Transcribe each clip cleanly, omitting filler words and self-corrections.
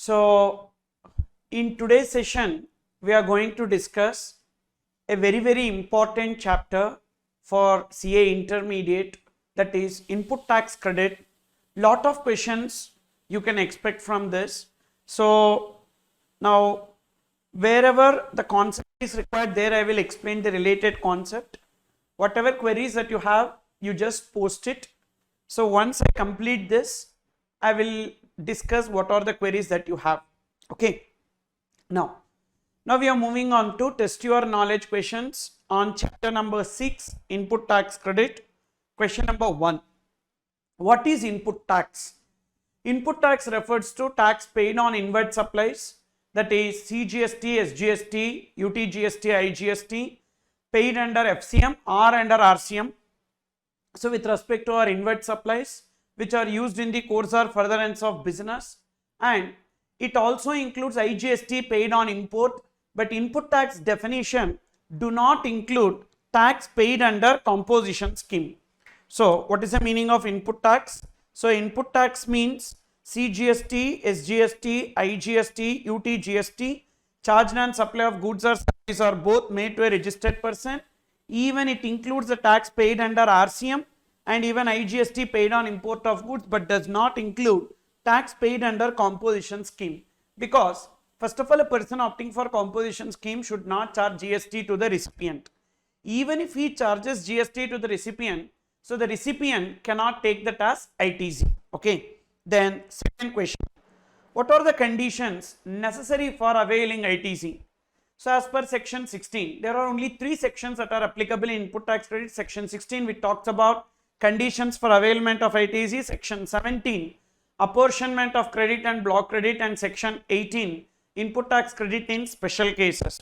So in today's session, we are going to discuss a very important chapter for CA Intermediate, that is input tax credit. Lot of questions you can expect from this. So now wherever the concept is required, there I will explain the related concept. Whatever queries that you have, you just post it. So once I complete this, I will discuss what are the queries that you have. Okay. Now we are moving on to test your knowledge questions on chapter number 6, input tax credit. Question number 1. What is input tax? Input tax refers to tax paid on inward supplies, that is CGST, SGST, UTGST, IGST, paid under FCM or under RCM. So with respect to our inward supplies, which are used in the course or furtherance of business, and it also includes IGST paid on import, but input tax definition do not include tax paid under composition scheme. So what is the meaning of input tax? So input tax means CGST, SGST, IGST, UTGST charged on supply of goods or services are both made to a registered person. Even it includes the tax paid under RCM and even IGST paid on import of goods, but does not include tax paid under composition scheme, because first of all, a person opting for composition scheme should not charge GST to the recipient. Even if he charges GST to the recipient, so the recipient cannot take that as ITC. Okay. Then second question, what are the conditions necessary for availing ITC? So as per section 16, there are only 3 sections that are applicable in input tax credit. Section 16, which talks about conditions for availment of ITC. Section 17, apportionment of credit and block credit, and section 18, input tax credit in special cases.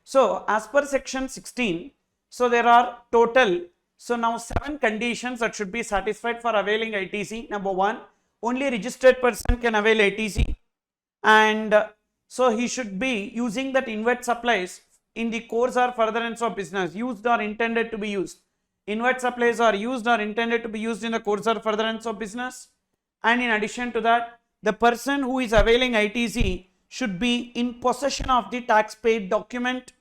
So as per section 16, so there are total, so now 7 conditions that should be satisfied for availing ITC. Number 1, only a registered person can avail ITC, and so he should be using that inward supplies in the course or furtherance of business, used or intended to be used. Inward supplies are used or intended to be used in the course or furtherance of business. And in addition to that, the person who is availing ITC should be in possession of the tax paid document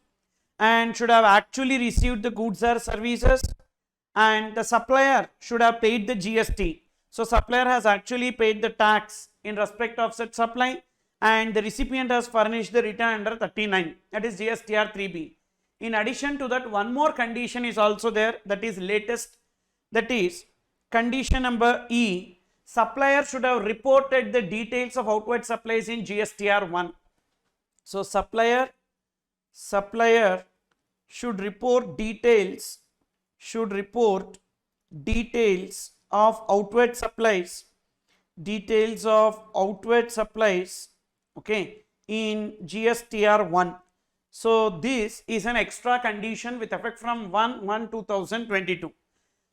and should have actually received the goods or services, and the supplier should have paid the GST. So supplier has actually paid the tax in respect of such supply, and the recipient has furnished the return under 39, that is GSTR 3B. In addition to that, one more condition is also there, that is latest, that is condition number E. Supplier should have reported the details of outward supplies in GSTR 1. So supplier should report details of outward supplies, okay, in GSTR 1. So this is an extra condition with effect from 1/1/2022.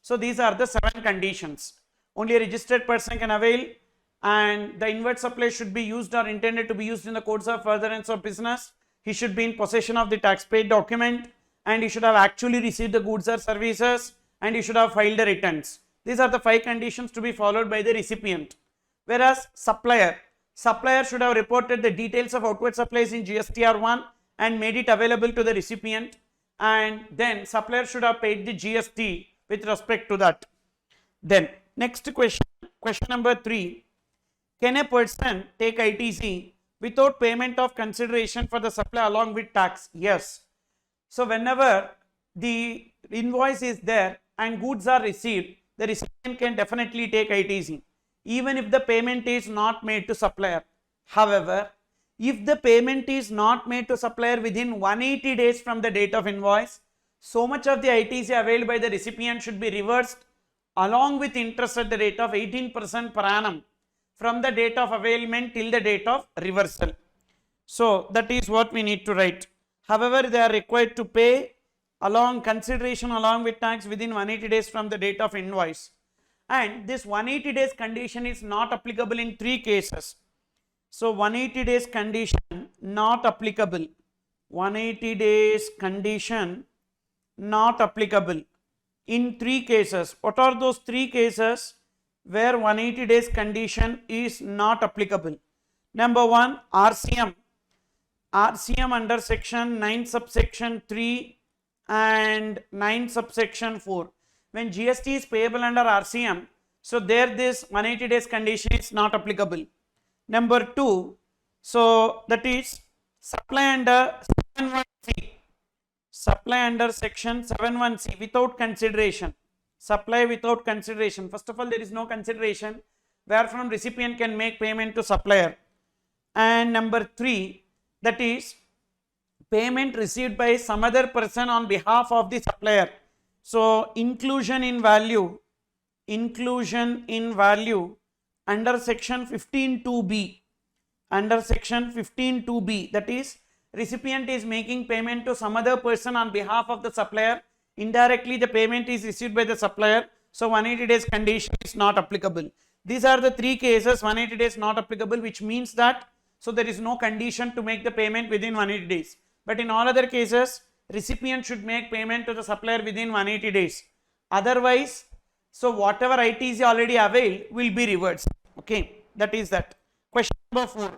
So these are the 7 conditions. Only a registered person can avail, and the inward supply should be used or intended to be used in the course of furtherance of business. He should be in possession of the tax paid document, and he should have actually received the goods or services, and he should have filed the returns. These are the 5 conditions to be followed by the recipient. Whereas supplier should have reported the details of outward supplies in GSTR 1 and made it available to the recipient, and then supplier should have paid the GST with respect to that. Then next question number 3, can a person take ITC without payment of consideration for the supply along with tax? Yes. So whenever the invoice is there and goods are received, the recipient can definitely take ITC, even if the payment is not made to supplier. However, if the payment is not made to supplier within 180 days from the date of invoice, so much of the ITC availed by the recipient should be reversed along with interest at the rate of 18% per annum from the date of availment till the date of reversal. So that is what we need to write. However, they are required to pay consideration along with tax within 180 days from the date of invoice. And this 180 days condition is not applicable in 3 cases. So 180 days condition not applicable. 180 days condition not applicable in 3 cases. What are those 3 cases where 180 days condition is not applicable? Number 1, RCM. RCM under section 9 subsection 3 and 9 subsection 4. When GST is payable under RCM, so there this 180 days condition is not applicable. Number 2, so that is supply under 71C. Supply under section 71C without consideration. Supply without consideration. First of all, there is no consideration wherefrom recipient can make payment to supplier. And number 3, that is payment received by some other person on behalf of the supplier. So inclusion in value under section 15(2)(b), under section 15(2)(b), that is recipient is making payment to some other person on behalf of the supplier. Indirectly the payment is received by the supplier, so 180 days condition is not applicable. These are the 3 cases 180 days not applicable, which means that so there is no condition to make the payment within 180 days. But in all other cases, recipient should make payment to the supplier within 180 days. Otherwise, so whatever ITC already availed will be reversed. Okay, that is that. Question number 4.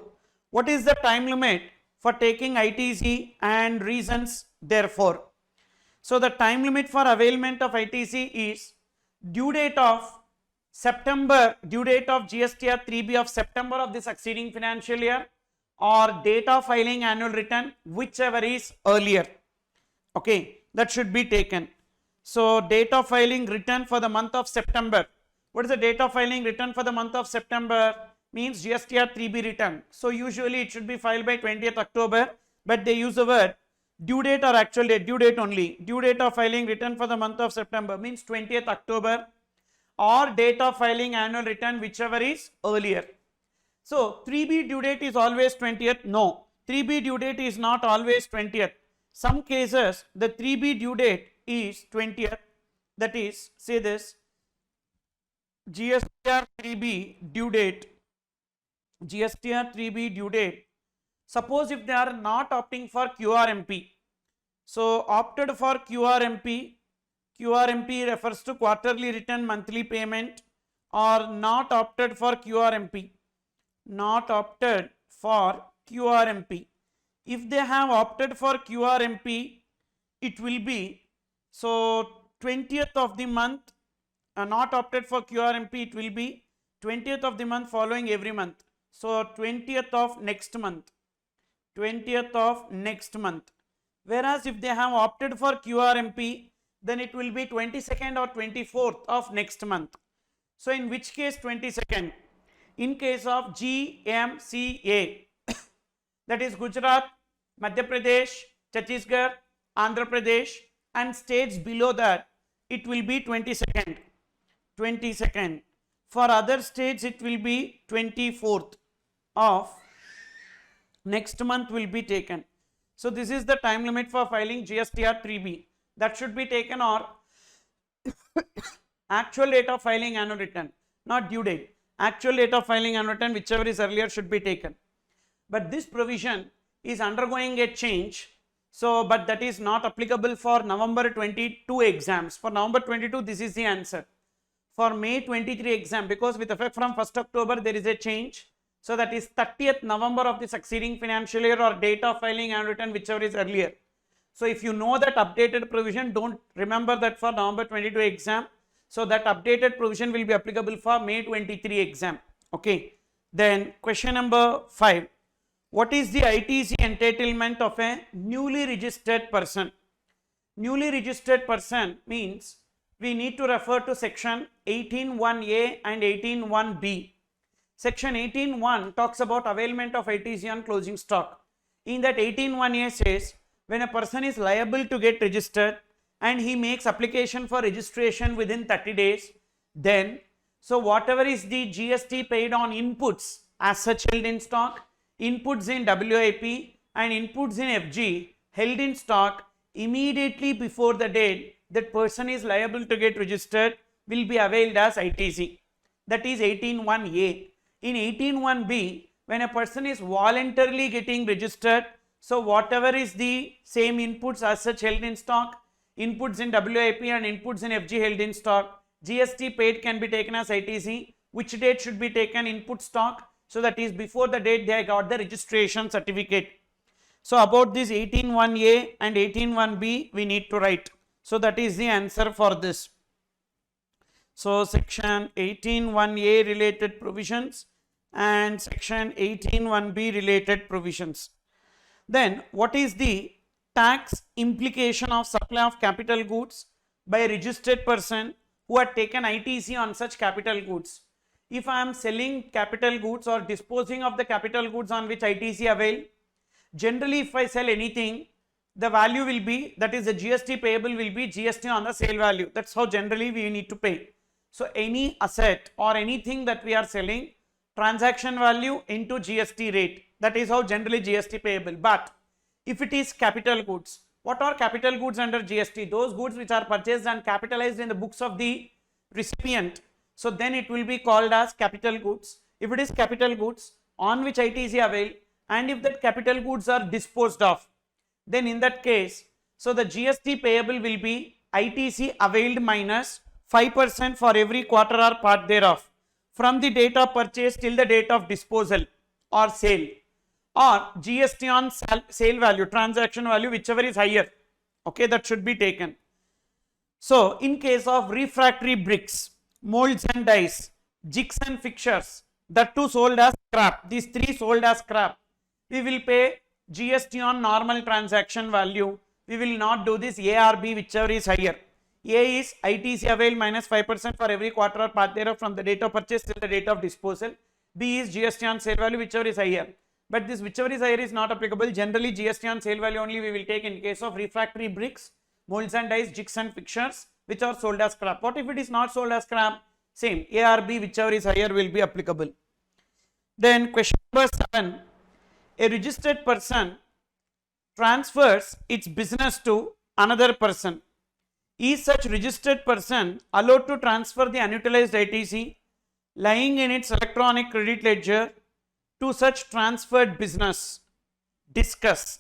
What is the time limit for taking ITC and reasons therefore? So the time limit for availment of ITC is due date of GSTR 3B of September of the succeeding financial year, or date of filing annual return, whichever is earlier. Okay, that should be taken. So date of filing return for the month of September. What is the date of filing return for the month of September? Means GSTR 3B return. So usually it should be filed by 20th October, but they use the word due date or actual date, due date only. Due date of filing return for the month of September means 20th October, or date of filing annual return, whichever is earlier. So 3B due date is always 20th? No, 3B due date is not always 20th. Some cases the 3B due date is 20th, that is, say this, GSTR 3B due date, suppose if they are not opting for QRMP, so opted for QRMP refers to quarterly return monthly payment, or not opted for QRMP, if they have opted for QRMP, it will be, so 20th of the month, not opted for QRMP, it will be 20th of the month following every month. So 20th of next month. Whereas if they have opted for QRMP, then it will be 22nd or 24th of next month. So in which case 22nd? In case of GMCA, that is Gujarat, Madhya Pradesh, Chhattisgarh, Andhra Pradesh, and states below that, it will be 22nd. For other states it will be 24th of next month will be taken. So this is the time limit for filing GSTR 3B. That should be taken, or actual date of filing annual return, not due date. Actual date of filing annual return, whichever is earlier, should be taken. But this provision is undergoing a change. So, but that is not applicable for November 22 exams. For November 22, this is the answer. For May 23 exam, because with effect from 1st October, there is a change. So that is 30th November of the succeeding financial year, or date of filing annual return, whichever is earlier. So if you know that updated provision, don't remember that for November 22 exam. So that updated provision will be applicable for May 23 exam. Okay. Then question number 5. What is the ITC entitlement of a newly registered person? Newly registered person means we need to refer to section 18(1)(a) and 18(1)(b). Section 18(1) talks about availment of ITC on closing stock. In that 18(1)(a) says, when a person is liable to get registered and he makes application for registration within 30 days, then, so whatever is the GST paid on inputs as such held in stock, inputs in WIP and inputs in FG held in stock immediately before the date that person is liable to get registered will be availed as ITC. That is 18(1)(a). In 18(1)(b), when a person is voluntarily getting registered, so whatever is the same inputs as such held in stock, inputs in WIP and inputs in FG held in stock, GST paid can be taken as ITC. Which date should be taken? Input stock. So that is before the date they got the registration certificate. So about this 18(1)(a) and 18(1)(b) we need to write. So that is the answer for this. So section 18(1)(a) related provisions and section 18(1)(b) related provisions. Then what is the tax implication of supply of capital goods by a registered person who had taken ITC on such capital goods? If I am selling capital goods or disposing of the capital goods on which ITC avail, generally if I sell anything, the value will be, that is the GST payable will be GST on the sale value. That's how generally we need to pay. So any asset or anything that we are selling, transaction value into GST rate, that is how generally GST payable. But if it is capital goods, what are capital goods under GST? Those goods which are purchased and capitalized in the books of the recipient. So then it will be called as capital goods. If it is capital goods on which ITC avail, and if that capital goods are disposed of, then in that case, so the GST payable will be ITC availed minus 5% for every quarter or part thereof from the date of purchase till the date of disposal or sale, or GST on sale value, transaction value, whichever is higher. Okay, that should be taken. So in case of refractory bricks, molds and dies, jigs and fixtures, that too sold as scrap, these three sold as scrap, we will pay GST on normal transaction value. We will not do this A or B, whichever is higher. A is ITC avail minus 5% for every quarter or part thereof from the date of purchase till the date of disposal. B is GST on sale value, whichever is higher. But this whichever is higher is not applicable. Generally GST on sale value only we will take in case of refractory bricks, molds and dies, jigs and fixtures which are sold as scrap. What if it is not sold as scrap? Same, A or B, whichever is higher will be applicable. Then question number 7. A registered person transfers its business to another person. Is such registered person allowed to transfer the unutilized ITC lying in its electronic credit ledger to such transferred business? Discuss.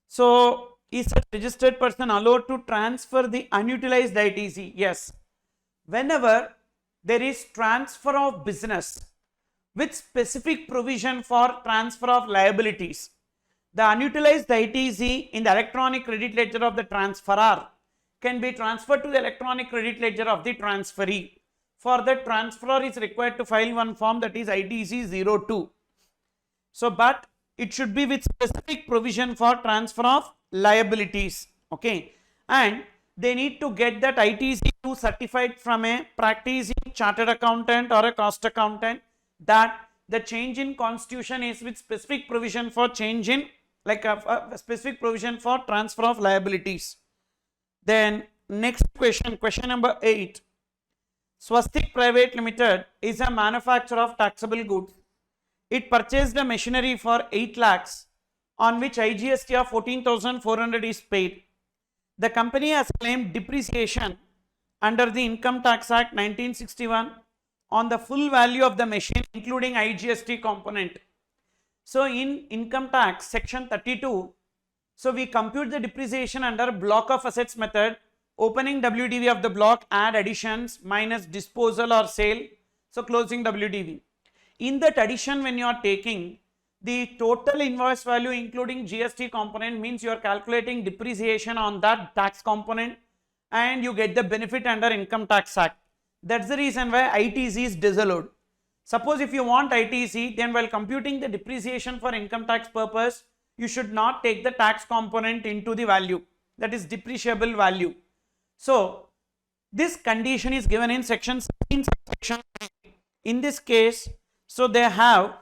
So, is such registered person allowed to transfer the unutilized ITC? Yes. Whenever there is transfer of business with specific provision for transfer of liabilities, the unutilized ITC in the electronic credit ledger of the transferor can be transferred to the electronic credit ledger of the transferee. For that, transferor is required to file one form, that is ITC 02. So, but it should be with specific provision for transfer of liabilities. Okay, and they need to get that ITC 2 certified from a practicing chartered accountant or a cost accountant that the change in constitution is with specific provision for change in, like a specific provision for transfer of liabilities. Then next question, question number 8. Swastik Private Limited is a manufacturer of taxable goods. It purchased a machinery for 8 lakhs on which IGST of 14,400 is paid. The company has claimed depreciation under the Income Tax Act 1961 on the full value of the machine including IGST component. So in income tax section 32, so we compute the depreciation under block of assets method, opening WDV of the block, add additions, minus disposal or sale, so closing WDV. In that addition, when you are taking the total invoice value including GST component, means you are calculating depreciation on that tax component and you get the benefit under Income Tax Act. That's the reason why ITC is disallowed. Suppose if you want ITC, then while computing the depreciation for income tax purpose, you should not take the tax component into the value, that is depreciable value. So this condition is given in section 16, section 3. In this case, so they have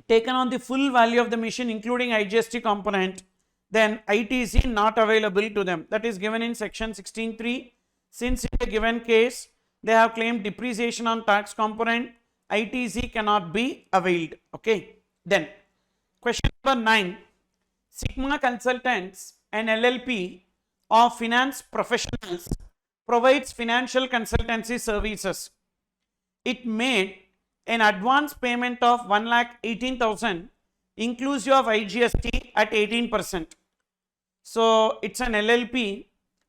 taken on the full value of the machine including IGST component, then ITC not available to them, that is given in section 16(3). Since in the given case they have claimed depreciation on tax component, ITC cannot be availed. Okay. Then question number 9. Sigma Consultants, an LLP of finance professionals, provides financial consultancy services. It made an advance payment of 1,18,000 inclusive of IGST at 18%. So it's an LLP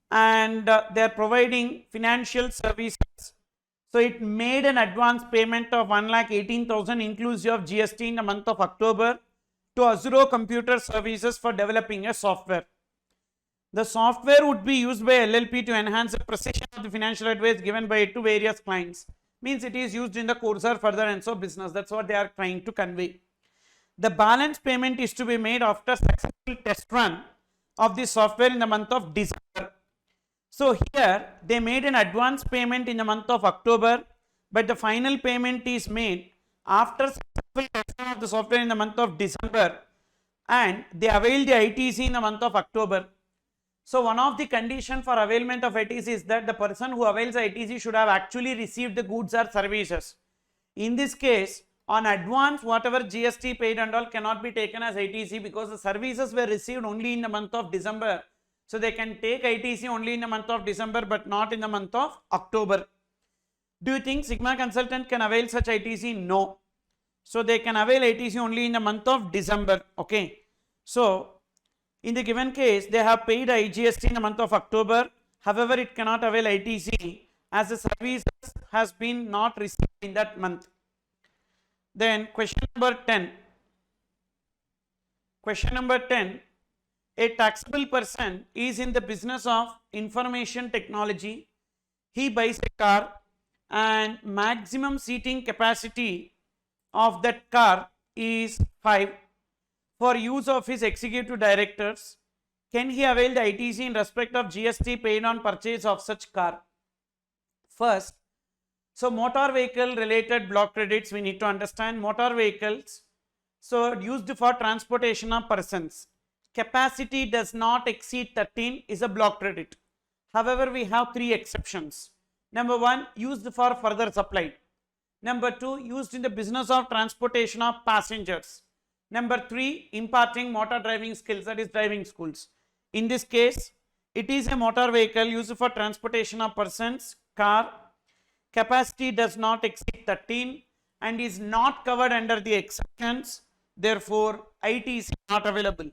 and they are providing financial services. So it made an advance payment of 1,18,000 inclusive of GST in the month of October to Azure Computer Services for developing a software. The software would be used by LLP to enhance the precision of the financial advice given by it to various clients. Means it is used in the course or further and so business. That's what they are trying to convey. The balance payment is to be made after successful test run of the software in the month of December. So here they made an advance payment in the month of October, but the final payment is made after successful test run of the software in the month of December, and they availed the ITC in the month of October. So one of the condition for availment of ITC is that the person who avails ITC should have actually received the goods or services. In this case, on advance, whatever GST paid and all cannot be taken as ITC because the services were received only in the month of December. So they can take ITC only in the month of December but not in the month of October. Do you think Sigma consultant can avail such ITC? No. So they can avail ITC only in the month of December. Okay. So in the given case, they have paid IGST in the month of October. However, it cannot avail ITC as the service has been not received in that month. Then question number 10. Question number 10. A taxable person is in the business of information technology. He buys a car and maximum seating capacity of that car is 5 for use of his executive directors. Can he avail the ITC in respect of GST paid on purchase of such car? First, so motor vehicle related block credits we need to understand. Motor vehicles, so used for transportation of persons. Capacity does not exceed 13 is a block credit. However, we have 3 exceptions. Number 1, used for further supply. Number 2, used in the business of transportation of passengers. Number 3, imparting motor driving skills, that is driving schools. In this case, it is a motor vehicle used for transportation of persons, car. Capacity does not exceed 13 and is not covered under the exceptions. Therefore, ITC is not available.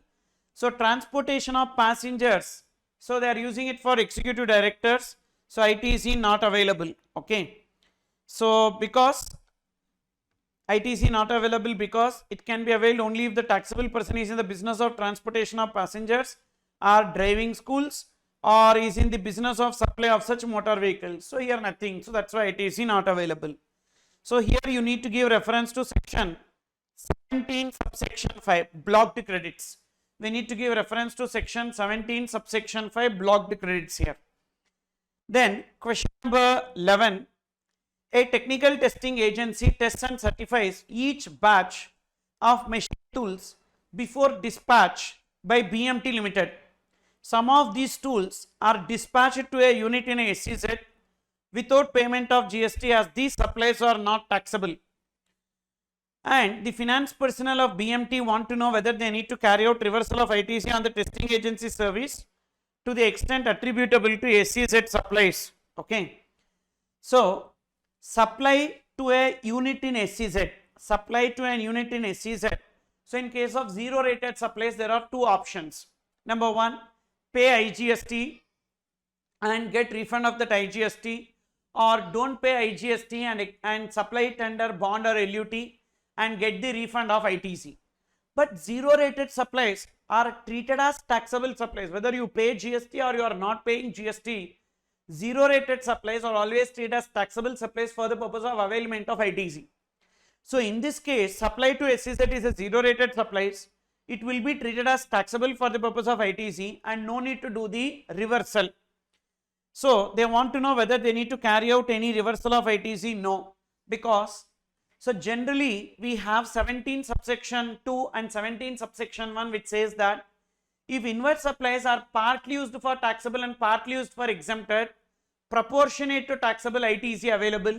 So transportation of passengers, so they are using it for executive directors, so ITC not available. Okay. So because ITC not available because it can be availed only if the taxable person is in the business of transportation of passengers or driving schools or is in the business of supply of such motor vehicles. So here nothing. So that's why ITC not available. So here you need to give reference to section 17 subsection 5 blocked credits. We need to give reference to section 17 subsection 5 blocked credits here. Then question number 11. A technical testing agency tests and certifies each batch of machine tools before dispatch by BMT Limited. Some of these tools are dispatched to a unit in a SEZ without payment of GST as these supplies are not taxable. And the finance personnel of BMT want to know whether they need to carry out reversal of ITC on the testing agency service to the extent attributable to SEZ supplies. Okay. So, supply to a unit in SEZ. Supply to an unit in SEZ. So, in case of zero rated supplies, there are 2 options. Number 1, pay IGST and get refund of that IGST, or don't pay IGST and supply it under bond or LUT and get the refund of ITC. But zero rated supplies are treated as taxable supplies. Whether you pay GST or you are not paying GST, zero rated supplies are always treated as taxable supplies for the purpose of availment of ITC. So in this case, supply to SEZ is a zero rated supplies. It will be treated as taxable for the purpose of ITC and no need to do the reversal. So they want to know whether they need to carry out any reversal of ITC. No, because so generally we have 17 subsection 2 and 17 subsection 1 which says that if inward supplies are partly used for taxable and partly used for exempted, proportionate to taxable ITC available,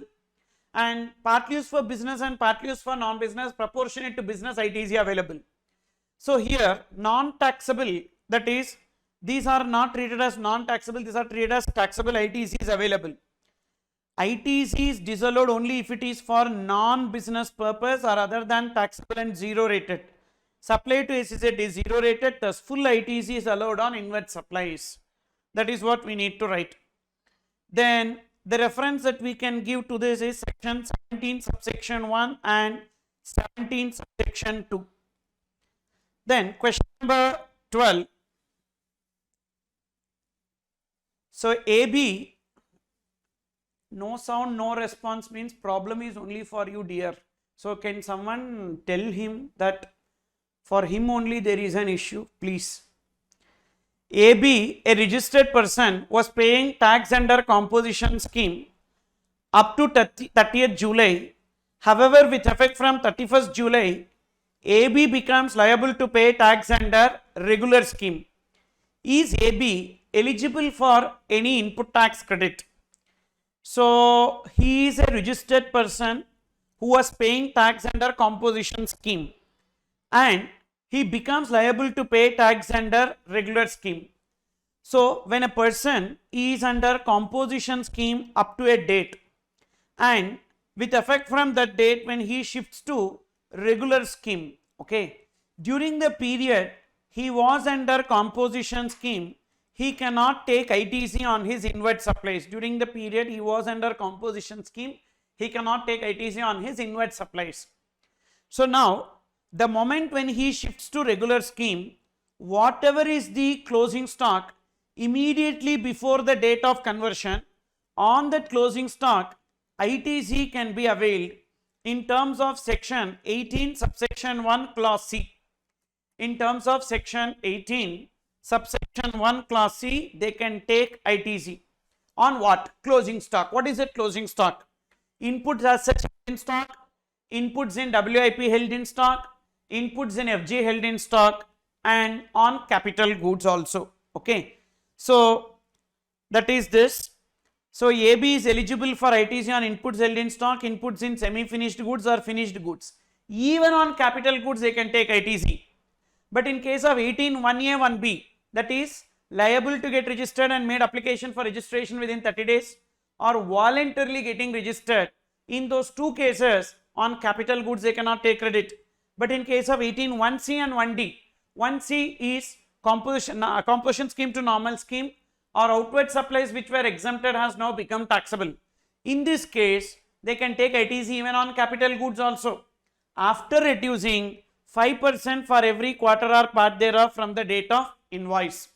and partly used for business and partly used for non-business, proportionate to business ITC available. So here non-taxable, that is these are not treated as non-taxable, these are treated as taxable ITC is available. ITC is disallowed only if it is for non-business purpose or other than taxable and zero rated. Supply to SEZ is zero rated, thus full ITC is allowed on inward supplies. That is what we need to write. Then the reference that we can give to this is section 17 subsection 1 and 17 subsection 2. Then question number 12. So AB, no sound, no response means problem is only for you, dear. So can someone tell him that for him only there is an issue, please. AB, a registered person, was paying tax under composition scheme up to 30th July. However, with effect from 31st July, AB becomes liable to pay tax under regular scheme. Is AB eligible for any input tax credit? So he is a registered person who was paying tax under composition scheme and he becomes liable to pay tax under regular scheme. So when a person is under composition scheme up to a date and with effect from that date when he shifts to regular scheme, okay, during the period he was under composition scheme, he cannot take ITC on his inward supplies. During the period he was under composition scheme, he cannot take ITC on his inward supplies. So now the moment when he shifts to regular scheme, whatever is the closing stock immediately before the date of conversion, on that closing stock ITC can be availed in terms of section 18 subsection 1 clause C. In terms of section 18 subsection 1 clause C, they can take ITC on what? Closing stock. What is it? Closing stock. Inputs as such in stock, inputs in WIP held in stock, inputs in FG held in stock, and on capital goods also. Okay. So that is this. So AB is eligible for ITC on inputs held in stock, inputs in semi-finished goods or finished goods. Even on capital goods they can take ITC. But in case of 18(1)(a), 1(b), that is liable to get registered and made application for registration within 30 days or voluntarily getting registered, in those two cases on capital goods they cannot take credit. But in case of 18(1)(c) and 1(d), 1(c) is composition scheme to normal scheme or outward supplies which were exempted has now become taxable. In this case, they can take ITC even on capital goods also after reducing 5% for every quarter or part thereof from the date of invoice.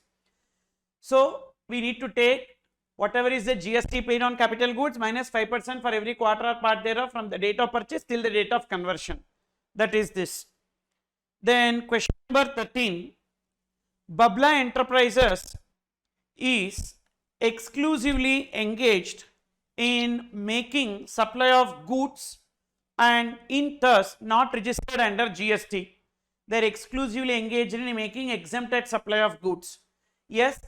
So we need to take whatever is the GST paid on capital goods minus 5% for every quarter or part thereof from the date of purchase till the date of conversion. That is this. Then question number 13. Babla Enterprises is exclusively engaged in making supply of goods and in thus not registered under GST. They are exclusively engaged in making exempted supply of goods. Yes,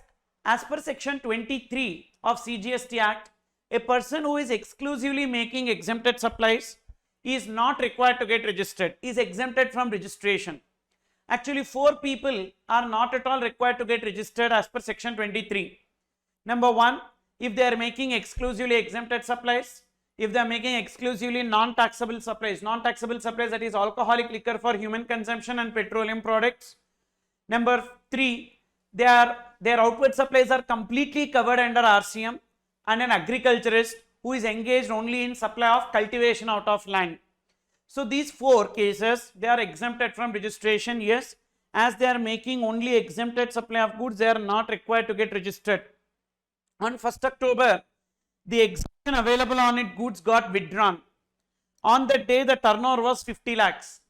as per section 23 of CGST Act, a person who is exclusively making exempted supplies is not required to get registered, is exempted from registration. Actually, 4 people are not at all required to get registered as per section 23. Number 1, if they are making exclusively exempted supplies, if they are making exclusively non-taxable supplies, that is alcoholic liquor for human consumption and petroleum products. Number 3, their outward supplies are completely covered under RCM, and an agriculturist who is engaged only in supply of cultivation out of land. So these 4 cases, they are exempted from registration. Yes, as they are making only exempted supply of goods, they are not required to get registered. On 1st October, the exemption available on it goods got withdrawn. On that day, the turnover was 50 lakhs.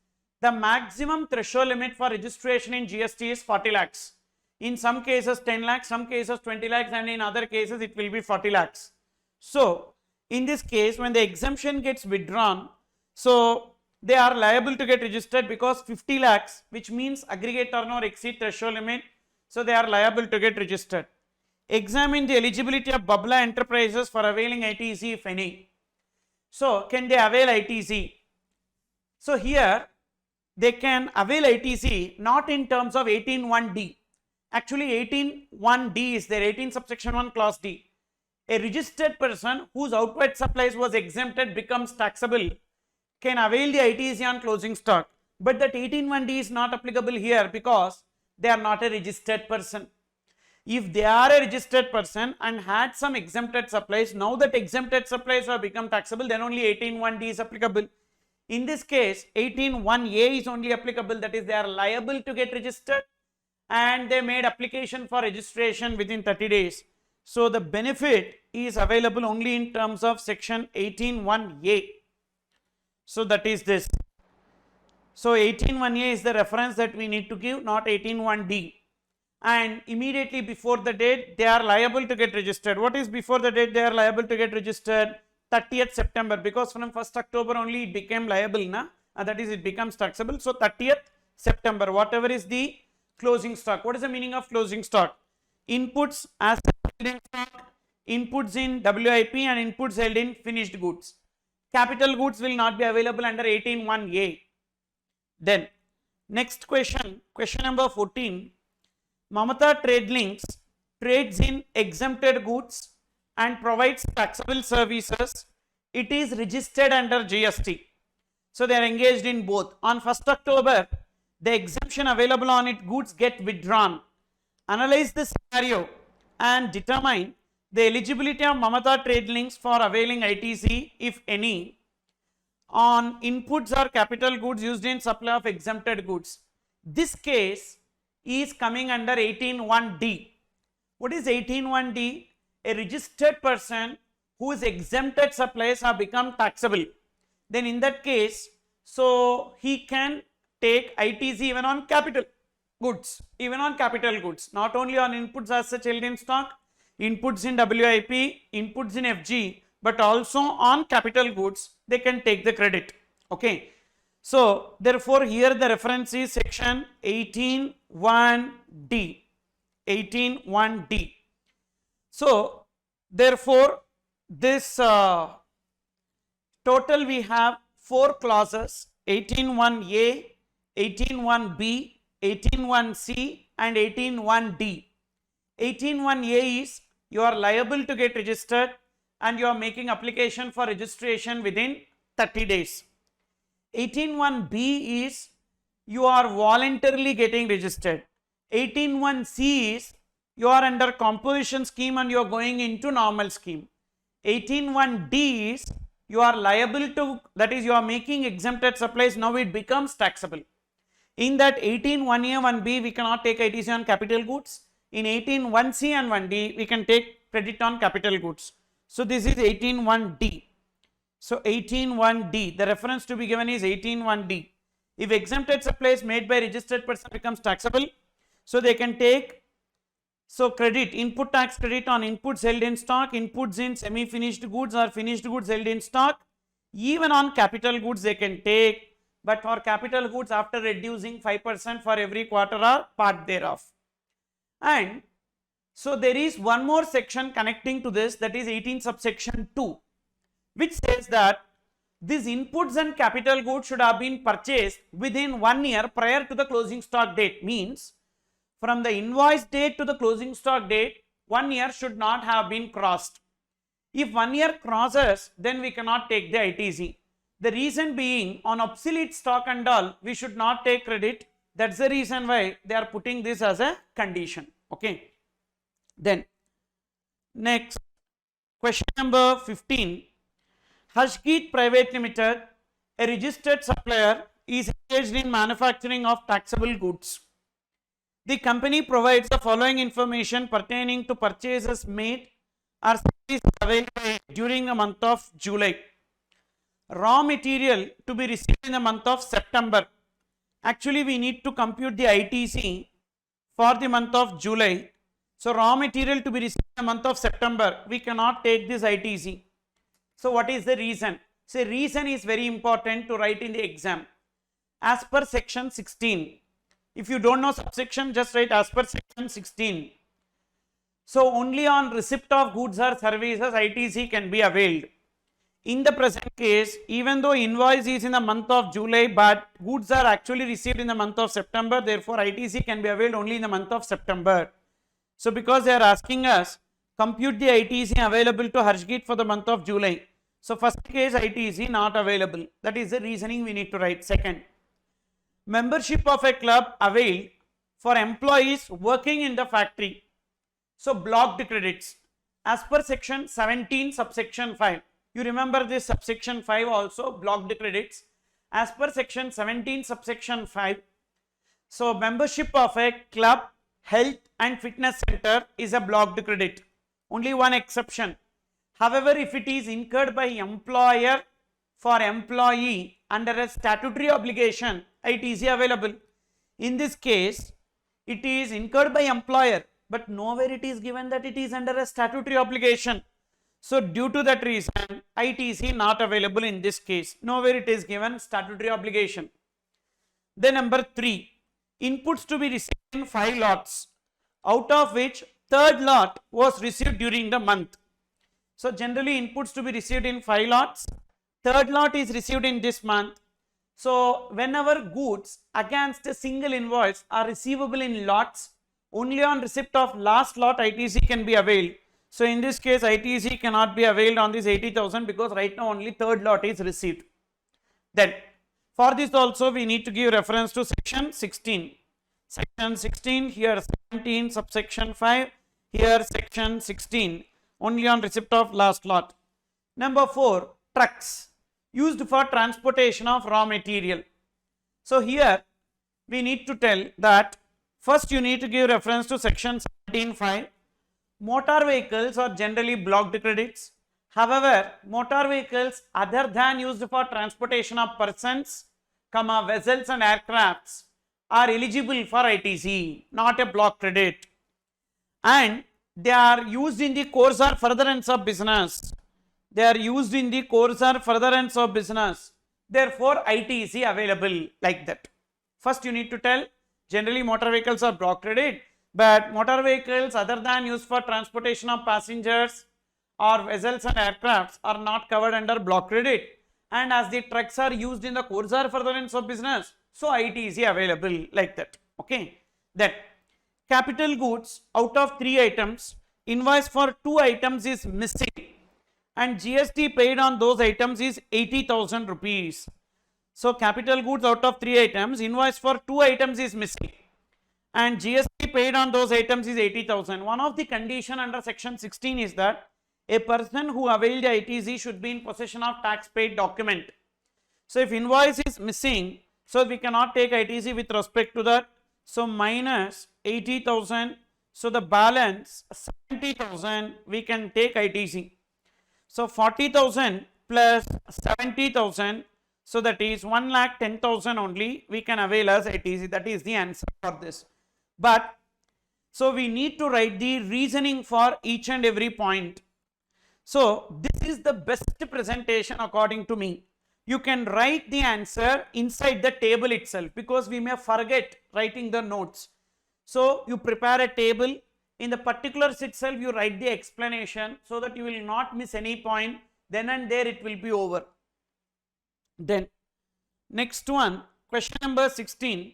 The maximum threshold limit for registration in GST is 40 lakhs. In some cases 10 lakhs, some cases 20 lakhs, and in other cases it will be 40 lakhs. So in this case, when the exemption gets withdrawn, so they are liable to get registered because 50 lakhs, which means aggregate turnover exceed threshold limit, so they are liable to get registered. Examine the eligibility of Babla Enterprises for availing ITC, if any. So can they avail ITC? So here they can avail ITC not in terms of 18(1)(d). Actually 18(1)(d) is there, 18 subsection 1 clause D. A registered person whose outward supplies was exempted becomes taxable can avail the ITC on closing stock. But that 18(1)(d) is not applicable here because they are not a registered person. If they are a registered person and had some exempted supplies, now that exempted supplies have become taxable, then only 18(1)(d) is applicable. In this case, 18(1)(a) is only applicable, that is, they are liable to get registered and they made application for registration within 30 days. So the benefit is available only in terms of section 18(1)(a). So that is this. So 18(1)(a) is the reference that we need to give, not 18(1)(d). And immediately before the date, they are liable to get registered. What is before the date they are liable to get registered? 30th September, because from 1st October only it became liable, that is, it becomes taxable. So 30th September, whatever is the closing stock. What is the meaning of closing stock? Inputs as held in stock, inputs in WIP, and inputs held in finished goods. Capital goods will not be available under 18(1)(a). Then next question, question number 14. Mamata Trade Links trades in exempted goods and provides taxable services. It is registered under GST. So they are engaged in both. On 1st October, the exemption available on its goods get withdrawn. Analyze the scenario and determine the eligibility of Mamata Trade Links for availing ITC, if any, on inputs or capital goods used in supply of exempted goods. This case is coming under 18(1)(d). What is 18(1)(d)? A registered person whose exempted supplies have become taxable. Then in that case, so he can take ITC even on capital goods, not only on inputs as such held in stock, inputs in WIP, inputs in FG, but also on capital goods, they can take the credit. Okay. So therefore here the reference is section 18(1)(d). 18(1)(d). So therefore this total we have 4 clauses: 18(1)(a), 18(1)(b), 18(1)(c) and 18(1)(d). 18(1)(a) is you are liable to get registered and you are making application for registration within 30 days. 18(1)(b) is you are voluntarily getting registered. 18(1)(c) is you are under composition scheme and you are going into normal scheme. 18(1)(d) is you are liable to, that is, you are making exempted supplies, now it becomes taxable. In that 18(1)(a), 1(b) we cannot take ITC on capital goods. In 18(1)(c) and 1(d) we can take credit on capital goods. So this is 18(1)(d). So 18(1)(d), the reference to be given is 18(1)(d). If exempted supplies made by registered person becomes taxable, so they can take credit, input tax credit on inputs held in stock, inputs in semi-finished goods or finished goods held in stock. Even on capital goods they can take, but for capital goods after reducing 5% for every quarter or part thereof. And so there is one more section connecting to this, that is 18 subsection 2. Which says that these inputs and capital goods should have been purchased within 1 year prior to the closing stock date. Means from the invoice date to the closing stock date, 1 year should not have been crossed. If 1 year crosses, then we cannot take the ITC. The reason being, on obsolete stock and all, we should not take credit. That's the reason why they are putting this as a condition. Okay. Then next, question number 15. Hashgeet Private Limited, a registered supplier, is engaged in manufacturing of taxable goods. The company provides the following information pertaining to purchases made or services available during the month of July. Raw material to be received in the month of September. Actually, we need to compute the ITC for the month of July. So raw material to be received in the month of September, we cannot take this ITC. So what is the reason? So reason is very important to write in the exam. As per section 16, if you don't know subsection, just write as per section 16. So only on receipt of goods or services ITC can be availed. In the present case, even though invoice is in the month of July, but goods are actually received in the month of September, therefore ITC can be availed only in the month of September. So because they are asking us, compute the ITC available to Hashgeet for the month of July. So first case ITC not available. That is the reasoning we need to write. Second, membership of a club availed for employees working in the factory. So blocked credits as per section 17 subsection 5. You remember this subsection 5 also, blocked credits as per section 17 subsection 5. So membership of a club, health and fitness center is a blocked credit. Only one exception. However, if it is incurred by employer for employee under a statutory obligation, it is available. In this case, it is incurred by employer, but nowhere it is given that it is under a statutory obligation. So due to that reason, ITC not available in this case. Nowhere it is given statutory obligation. Then number 3, inputs to be received in 5 lots, out of which third lot was received during the month. So generally inputs to be received in 5 lots, third lot is received in this month. So whenever goods against a single invoice are receivable in lots, only on receipt of last lot ITC can be availed. So in this case ITC cannot be availed on this 80,000 because right now only third lot is received. Then for this also we need to give reference to section 16. Section 16, here 17 subsection 5, here section 16, only on receipt of last lot. Number 4, trucks used for transportation of raw material. So here we need to tell that first you need to give reference to section 17.5. Motor vehicles are generally blocked credits. However, motor vehicles other than used for transportation of persons, vessels and aircrafts are eligible for ITC, not a block credit. And they are used in the course or furtherance of business. They are used in the course or furtherance of business. Therefore, ITC available like that. First you need to tell, generally motor vehicles are block credit, but motor vehicles other than used for transportation of passengers or vessels and aircrafts are not covered under block credit. And as the trucks are used in the course or furtherance of business, so ITC available like that. Okay. Then capital goods, out of 3 items, invoice for 2 items is missing and GST paid on those items is 80,000 rupees. So capital goods out of 3 items, invoice for 2 items is missing and GST paid on those items is 80,000. One of the condition under section 16 is that a person who availed the ITC should be in possession of tax paid document. So if invoice is missing, so we cannot take ITC with respect to that. So minus 80,000, so the balance 70,000 we can take ITC. So 40,000 plus 70,000, so that is 1,10,000 only we can avail as ITC. That is the answer for this. But so we need to write the reasoning for each and every point. So this is the best presentation according to me. You can write the answer inside the table itself because we may forget writing the notes. So you prepare a table, in the particulars itself you write the explanation so that you will not miss any point, then and there it will be over. Then next one, question number 16.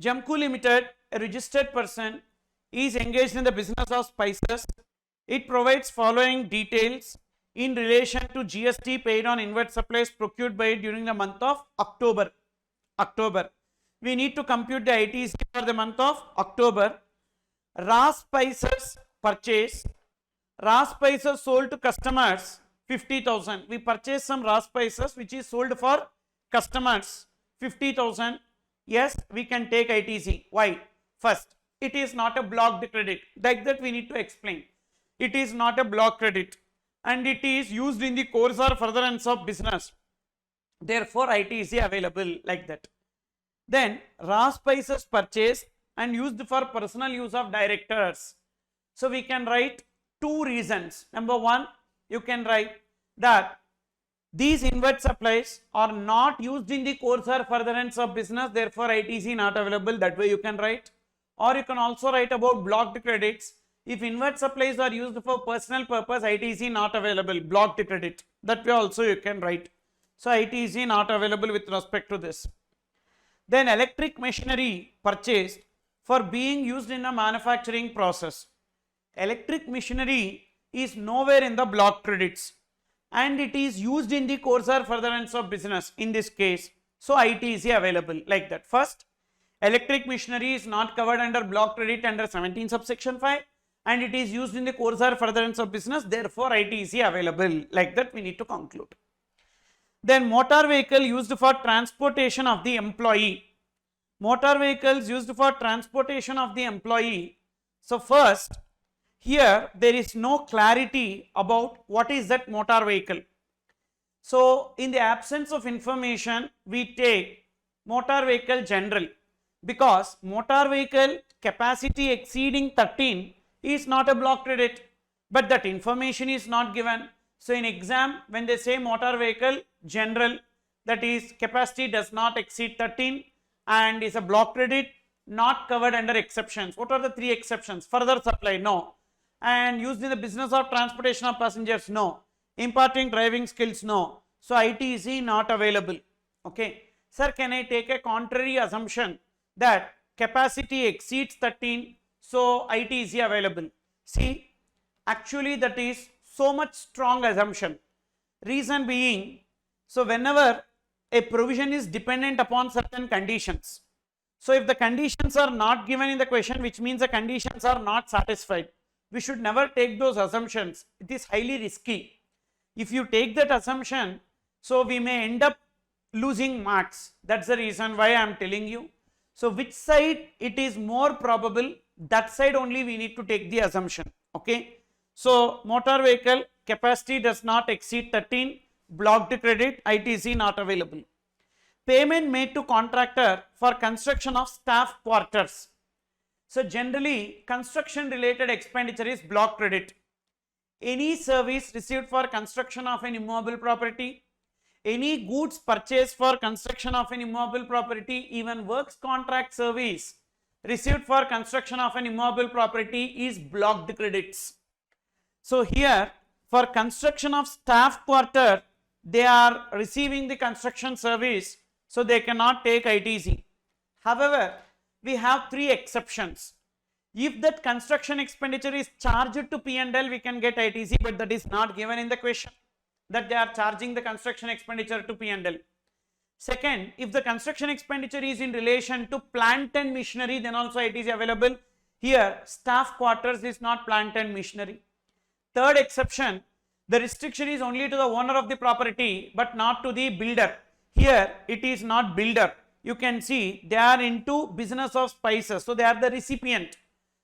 Jamku Limited, a registered person, is engaged in the business of spices. It provides following details in relation to GST paid on inward supplies procured by it during the month of October. We need to compute the ITC for the month of October. Raw spices purchase. Raw spices sold to customers 50,000. We purchase some raw spices which is sold for customers 50,000. Yes, we can take ITC. Why? First, it is not a blocked credit. Like that we need to explain. It is not a block credit and it is used in the course or furtherance of business. Therefore, ITC available like that. Then raw spices purchased and used for personal use of directors. So we can write 2 reasons. Number 1, you can write that these inward supplies are not used in the course or furtherance of business, therefore ITC not available. That way you can write. Or you can also write about blocked credits. If inward supplies are used for personal purpose, ITC not available, blocked credit. That way also you can write. So ITC not available with respect to this. Then electric machinery purchased for being used in a manufacturing process. Electric machinery is nowhere in the block credits and it is used in the course or furtherance of business in this case. So ITC available like that. First, electric machinery is not covered under block credit under 17 subsection 5. and it is used in the course or furtherance of business, therefore it is available. Like that we need to conclude. Then motor vehicle used for transportation of the employee. Motor vehicles used for transportation of the employee. So first, here there is no clarity about what is that motor vehicle. So in the absence of information, we take motor vehicle general, because motor vehicle capacity exceeding 13 is not a block credit, but that information is not given. So in exam, when they say motor vehicle general, that is capacity does not exceed 13 and is a block credit, not covered under exceptions. What are the 3 exceptions? Further supply, no. And used in the business of transportation of passengers, no. Imparting driving skills, no. So ITC not available. Okay. Sir, can I take a contrary assumption that capacity exceeds 13, so ITC available? See, actually that is so much strong assumption. Reason being, so whenever a provision is dependent upon certain conditions, so if the conditions are not given in the question, which means the conditions are not satisfied, we should never take those assumptions. It is highly risky. If you take that assumption, so we may end up losing marks. That's the reason why I am telling you. So which side it is more probable, that side only we need to take the assumption. Okay. So motor vehicle capacity does not exceed 13, blocked credit, ITC not available. Payment made to contractor for construction of staff quarters. So generally construction related expenditure is block credit. Any service received for construction of an immobile property, any goods purchased for construction of an immobile property, even works contract service received for construction of an immobile property is blocked credits. So here for construction of staff quarter, they are receiving the construction service, so they cannot take ITC. However, we have 3 exceptions. If that construction expenditure is charged to P&L, we can get ITC, but that is not given in the question, that they are charging the construction expenditure to P&L. Second, if the construction expenditure is in relation to plant and machinery, then also ITC available. Here, staff quarters is not plant and machinery. Third exception, the restriction is only to the owner of the property, but not to the builder. Here, it is not builder. You can see they are into business of spices, so they are the recipient.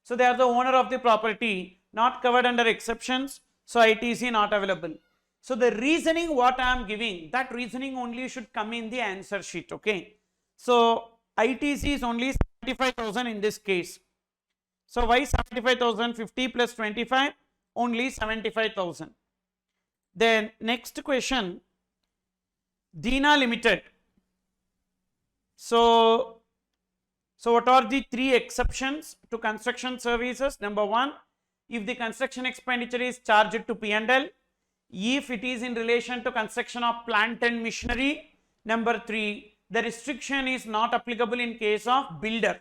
So they are the owner of the property, not covered under exceptions, so ITC not available. So the reasoning what I am giving, that reasoning only should come in the answer sheet. Okay. So ITC is only 75,000 in this case. So why 75,000? 50 plus 25, only 75,000. Then next question, Dina Limited. So what are the 3 exceptions to construction services? Number 1, if the construction expenditure is charged to P&L, if it is in relation to construction of plant and machinery. Number 3, the restriction is not applicable in case of builder.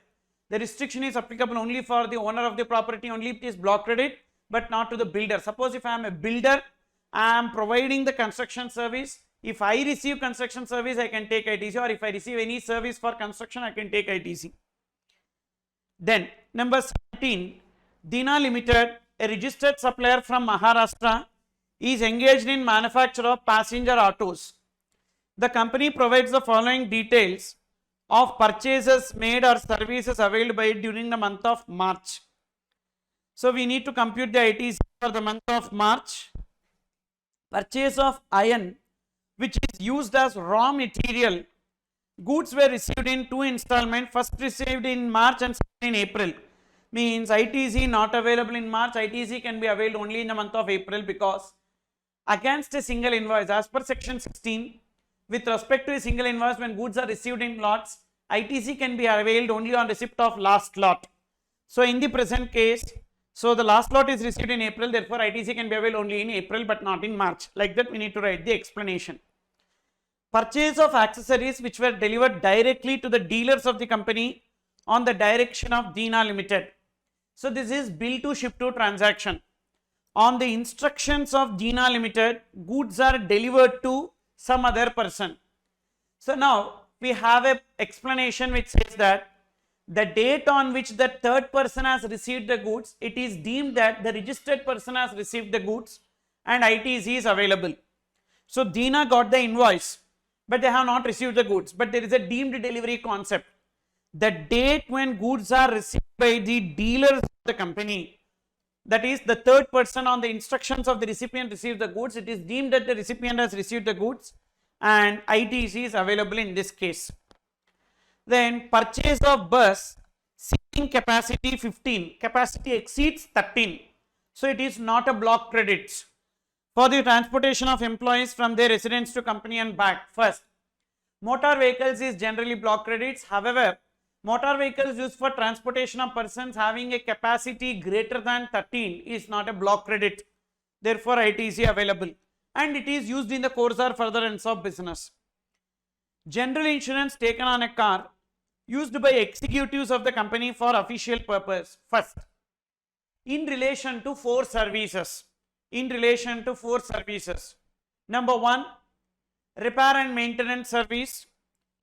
The restriction is applicable only for the owner of the property, only if it is block credit, but not to the builder. Suppose if I am a builder, I am providing the construction service. If I receive construction service, I can take ITC, or if I receive any service for construction, I can take ITC. Then number 17, Dina Limited, a registered supplier from Maharashtra, is engaged in manufacture of passenger autos. The company provides the following details of purchases made or services availed by it during the month of March. So we need to compute the ITC for the month of March. Purchase of iron, which is used as raw material. Goods were received in 2 installments, first received in March and second in April. Means ITC not available in March, ITC can be availed only in the month of April, because against a single invoice, as per section 16, with respect to a single invoice, when goods are received in lots, ITC can be availed only on receipt of last lot. So in the present case, so the last lot is received in April, therefore ITC can be availed only in April but not in March. Like that we need to write the explanation. Purchase of accessories which were delivered directly to the dealers of the company on the direction of Dina Limited. So this is bill to ship to transaction. On the instructions of Dina Limited, goods are delivered to some other person. So now we have a explanation which says that the date on which the third person has received the goods, it is deemed that the registered person has received the goods and ITC is available. So Dina got the invoice, but they have not received the goods, but there is a deemed delivery concept. The date when goods are received by the dealers of the company, that is the third person on the instructions of the recipient received the goods, it is deemed that the recipient has received the goods and ITC is available in this case. Then purchase of bus, seating capacity 15, capacity exceeds 13. So it is not a block credit. For the transportation of employees from their residence to company and back. First, motor vehicles is generally block credits. However, motor vehicles used for transportation of persons having a capacity greater than 13 is not a block credit. Therefore, ITC available and it is used in the course or furtherance of business. General insurance taken on a car used by executives of the company for official purpose. First, in relation to four services. Number 1, repair and maintenance service.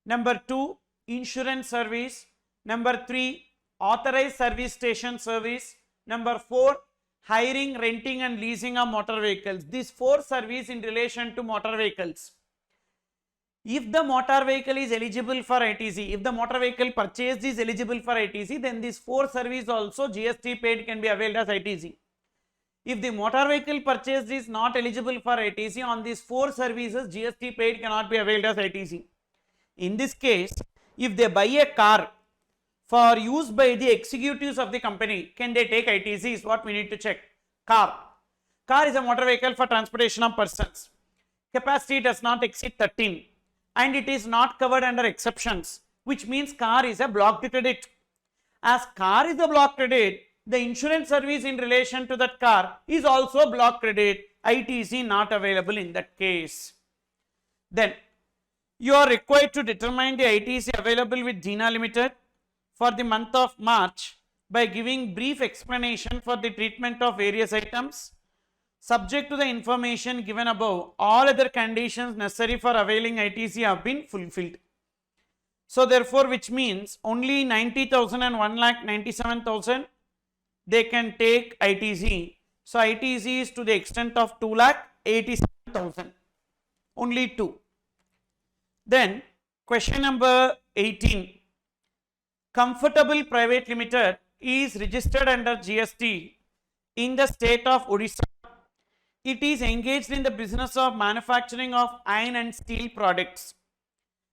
Number 2, insurance service. Number 3, authorized service station service. Number 4, hiring, renting and leasing of motor vehicles. These 4 services in relation to motor vehicles. If the motor vehicle is eligible for ITC, if the motor vehicle purchased is eligible for ITC, then these 4 services also GST paid can be availed as ITC. If the motor vehicle purchased is not eligible for ITC, on these 4 services GST paid cannot be availed as ITC. In this case, if they buy a car for use by the executives of the company, can they take ITC is what we need to check. Car is a motor vehicle for transportation of persons. Capacity does not exceed 13 and it is not covered under exceptions, which means car is a blocked credit. As car is a block credit, the insurance service in relation to that car is also block credit, ITC not available in that case. Then you are required to determine the ITC available with Dina Limited for the month of March by giving brief explanation for the treatment of various items. Subject to the information given above, all other conditions necessary for availing ITC have been fulfilled. So therefore, which means only 90,000 and 1,97,000 they can take ITC. So ITC is to the extent of 2,87,000, only 2. Then question number 18. Comfortable Private Limited is registered under GST in the state of Odisha. It is engaged in the business of manufacturing of iron and steel products.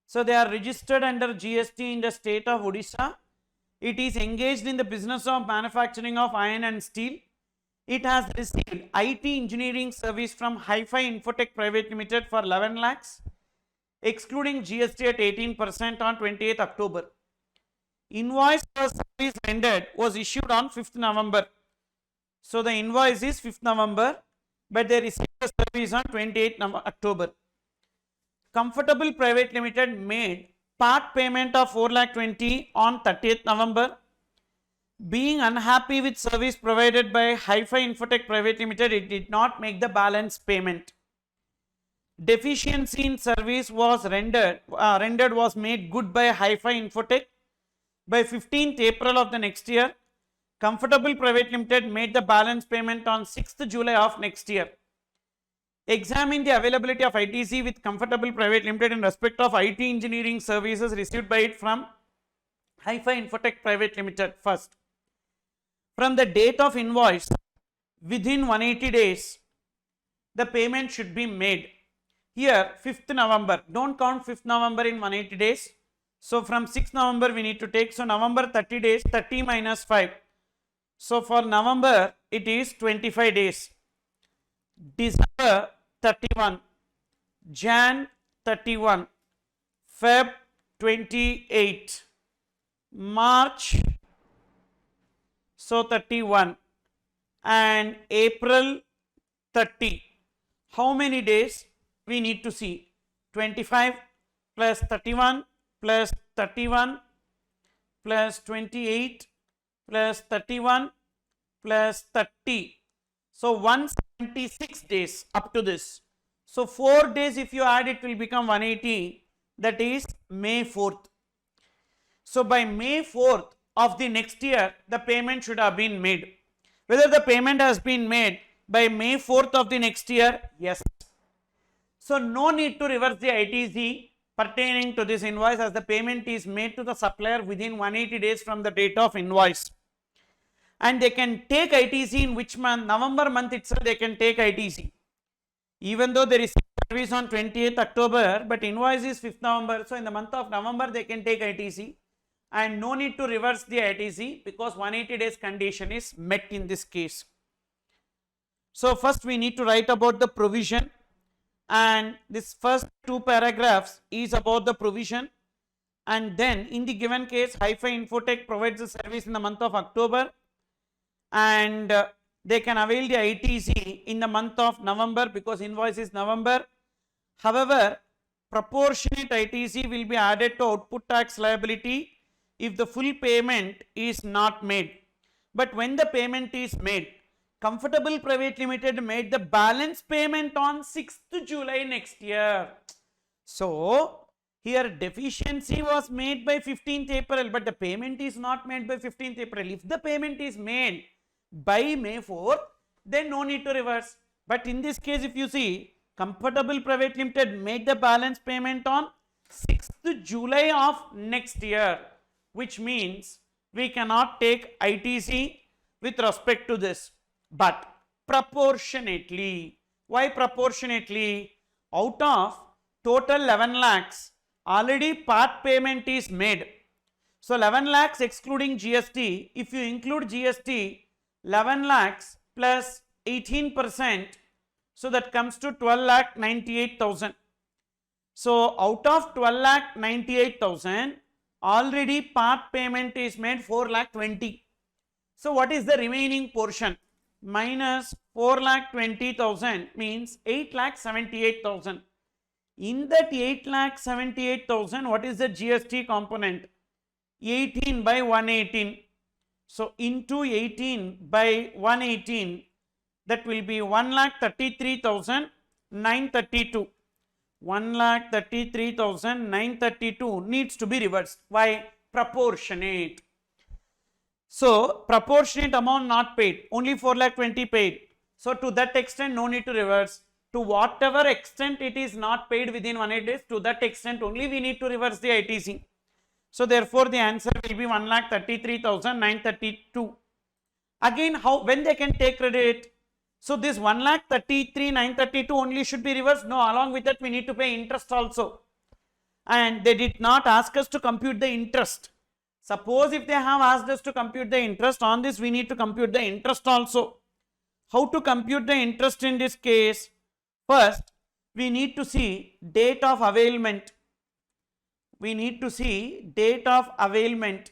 So they are registered under GST in the state of Odisha. It is engaged in the business of manufacturing of iron and steel. It has received IT engineering service from Hi-Fi Infotech Private Limited for 11 lakhs, excluding GST at 18% on 28th October. Invoice for service rendered was issued on 5th November. So the invoice is 5th November, but they received the service on 28th October. Comfortable Private Limited made part payment of 4,20,000 on 30th November. Being unhappy with service provided by Hi-Fi Infotech Private Limited, it did not make the balance payment. Deficiency in service was rendered was made good by Hi-Fi Infotech. By 15th April of the next year, Comfortable Private Limited made the balance payment on 6th July of next year. Examine the availability of ITC with Comfortable Private Limited in respect of IT engineering services received by it from Hi-Fi Infotech Private Limited. First, from the date of invoice, within 180 days, the payment should be made. Here, 5th November, don't count 5th November in 180 days. So from 6th November we need to take, so November 30 days, 30 minus 5. So for November, it is 25 days. December 31, Jan 31, Feb 28, March so 31 and April 30. How many days we need to see? 25 plus 31 plus 31 plus 28 plus 31 plus 30. So 176 days up to this. So 4 days if you add it will become 180, that is May 4th. So by May 4th of the next year, the payment should have been made. Whether the payment has been made by May 4th of the next year, yes. So no need to reverse the ITC pertaining to this invoice, as the payment is made to the supplier within 180 days from the date of invoice. And they can take ITC in which month? November month itself they can take ITC. Even though there is service on 28th October, but invoice is 5th November. So in the month of November they can take ITC, and no need to reverse the ITC because 180 days condition is met in this case. So first we need to write about the provision, and this first two paragraphs is about the provision. And then in the given case, Hi-Fi Infotech provides the service in the month of October, and they can avail the ITC in the month of November because invoice is November. However, proportionate ITC will be added to output tax liability if the full payment is not made. But when the payment is made, Comfortable Private Limited made the balance payment on 6th July next year. So here deficiency was made by 15th April, but the payment is not made by 15th April. If the payment is made by May 4th, then no need to reverse. But in this case, if you see, Comfortable Private Limited made the balance payment on 6th July of next year, which means we cannot take ITC with respect to this. But proportionately, why proportionately? Out of total 11 lakhs, already part payment is made. So 11 lakhs excluding GST, if you include GST, 11 lakhs plus 18%, so that comes to 12 lakh 98,000. So out of 12 lakh 98,000, already part payment is made 4 lakh 20. So what is the remaining portion? Minus 4 lakh 20,000 means 8 lakh 78,000. In that 8 lakh 78,000, what is the GST component? 18 by 118. So into 18 by 118, that will be 1,33,932. 1,33,932 needs to be reversed. Why? Proportionate. So proportionate amount not paid, only 4 lakh 20 paid. So to that extent no need to reverse. To whatever extent it is not paid within 180 days, to that extent only we need to reverse the ITC. So therefore the answer will be 1,33,932. Again, how, when they can take credit? So this 1,33,932 only should be reversed? No, along with that we need to pay interest also. And they did not ask us to compute the interest. Suppose if they have asked us to compute the interest, on this we need to compute the interest also. How to compute the interest in this case? First, we need to see date of availment. We need to see date of availment.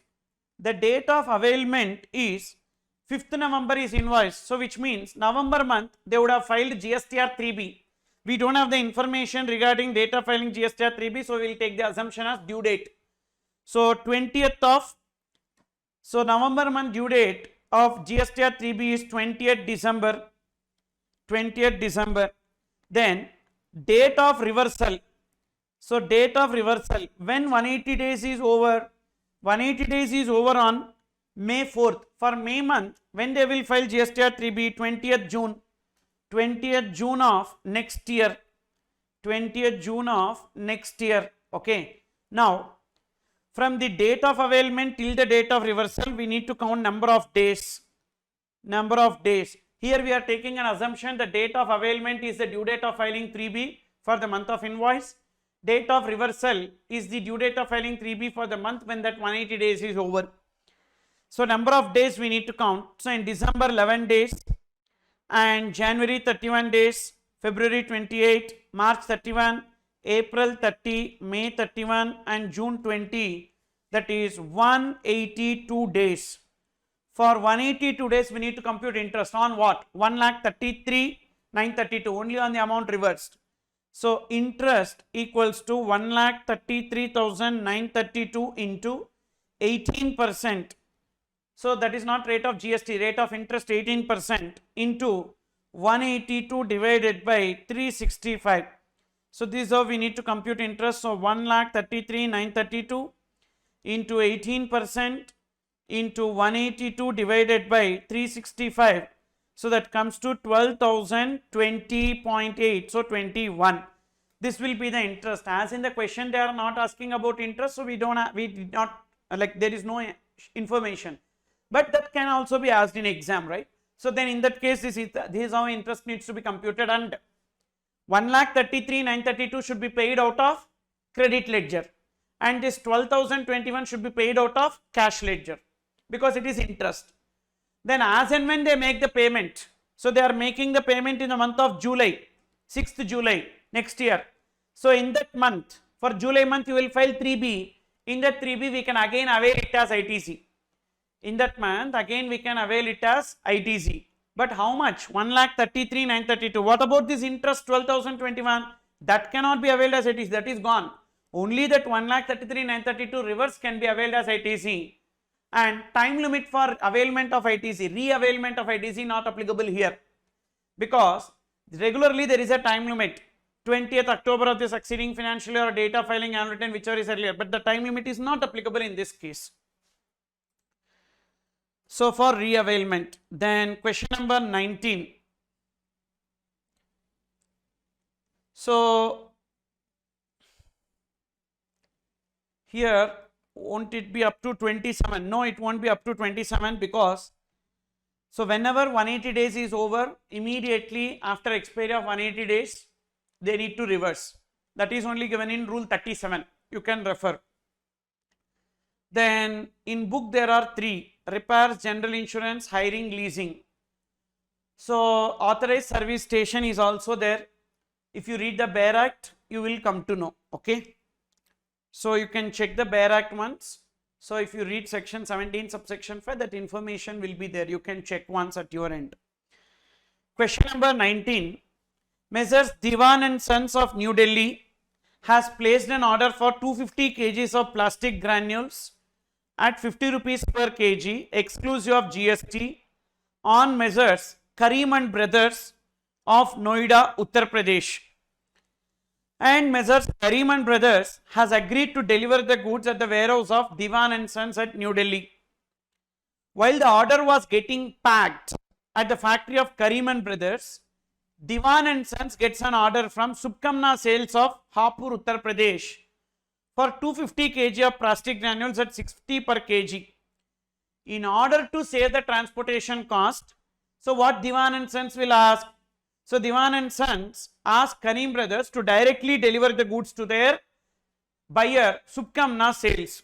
The date of availment is 5th November is invoice. So which means November month they would have filed GSTR 3B. We don't have the information regarding date of filing GSTR 3B, so we will take the assumption as due date. So 20th of, so November month due date of GSTR 3B is 20th December. 20th December. Then date of reversal. So date of reversal, when 180 days is over, 180 days is over on May 4th. For May month, when they will file GSTR 3B, 20th June. 20th June of next year. 20th June of next year. Okay. Now, from the date of availment till the date of reversal, we need to count number of days. Number of days. Here we are taking an assumption the date of availment is the due date of filing 3B for the month of invoice. Date of reversal is the due date of filing 3B for the month when that 180 days is over. So number of days we need to count. So in December 11 days, and January 31 days, February 28, March 31, April 30, May 31 and June 20, that is 182 days. For 182 days we need to compute interest on what? 1,33,932, only on the amount reversed. So interest equals to 1,33,932 into 18%. So that is not rate of GST, rate of interest 18% into 182 divided by 365. So this is how we need to compute interest. So 1,33,932 into 18% into 182 divided by 365. So that comes to 12,020.8. So 21. This will be the interest. As in the question, they are not asking about interest, so we did not like there is no information. But that can also be asked in exam, right? So then in that case, this is how interest needs to be computed, and 1,33,932 should be paid out of credit ledger, and this 12,021 should be paid out of cash ledger because it is interest. Then as and when they make the payment, so they are making the payment in the month of July, 6th July next year. So in that month, for July month you will file 3B. In that 3B we can again avail it as ITC. In that month again we can avail it as ITC. But how much? 1,33,932. What about this interest 12,021? That cannot be availed as ITC. That is gone. Only that 1,33,932 reverse can be availed as ITC. And time limit for availment of ITC, re-availment of ITC not applicable here, because regularly there is a time limit, 20th October of the succeeding financial year or date of filing annual return, whichever is earlier, but the time limit is not applicable in this case. So for re-availment, then question number 19. So here, won't it be up to 27? No, it won't be up to 27, because so whenever 180 days is over, immediately after expiry of 180 days, they need to reverse. That is only given in rule 37. You can refer. Then in book there are 3: repairs, general insurance, hiring, leasing. So authorized service station is also there. If you read the Bare Act, you will come to know. Okay. So you can check the Bare Act once. So if you read section 17 subsection 5, that information will be there. You can check once at your end. Question number 19. Messrs. Diwan and Sons of New Delhi has placed an order for 250 kgs of plastic granules at 50 rupees per kg exclusive of GST on Messrs. Karim and Brothers of Noida, Uttar Pradesh. And Messrs. Karim and Brothers has agreed to deliver the goods at the warehouse of Diwan and Sons at New Delhi. While the order was getting packed at the factory of Karim and Brothers, Diwan and Sons gets an order from Subkamna Sales of Hapur, Uttar Pradesh for 250 kg of plastic granules at 60 per kg. In order to save the transportation cost, so what Diwan and Sons will ask? So Diwan and Sons ask Karim Brothers to directly deliver the goods to their buyer Subkamna Sales.